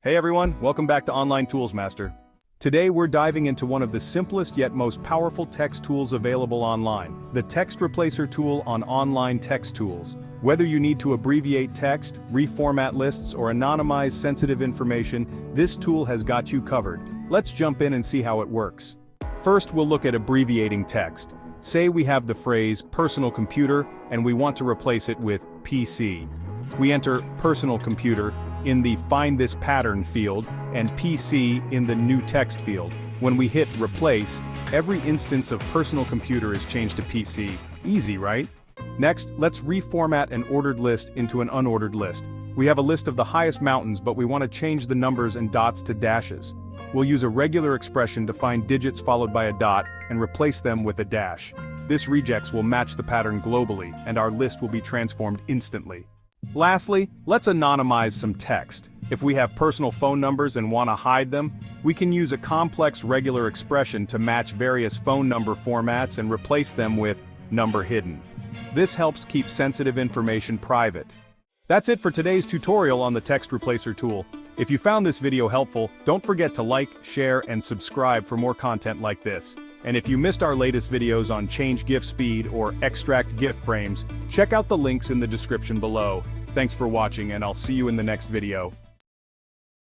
Hey everyone, welcome back to Online Tools Master. Today we're diving into one of the simplest yet most powerful text tools available online, the Text Replacer tool on online text tools. Whether you need to abbreviate text, reformat lists, or anonymize sensitive information, this tool has got you covered. Let's jump in and see how it works. First, we'll look at abbreviating text. Say we have the phrase personal computer and we want to replace it with PC. We enter personal computer in the Find This Pattern field and PC in the New Text field. When we hit Replace, every instance of personal computer is changed to PC. Easy, right? Next, let's reformat an ordered list into an unordered list. We have a list of the highest mountains, but we want to change the numbers and dots to dashes. We'll use a regular expression to find digits followed by a dot and replace them with a dash. This regex will match the pattern globally, and our list will be transformed instantly. Lastly, let's anonymize some text. If we have personal phone numbers and want to hide them, we can use a complex regular expression to match various phone number formats and replace them with number hidden. This helps keep sensitive information private. That's it for today's tutorial on the Text Replacer tool. If you found this video helpful, don't forget to like, share, and subscribe for more content like this. And if you missed our latest videos on change GIF speed or extract GIF frames, check out the links in the description below. Thanks for watching, and I'll see you in the next video.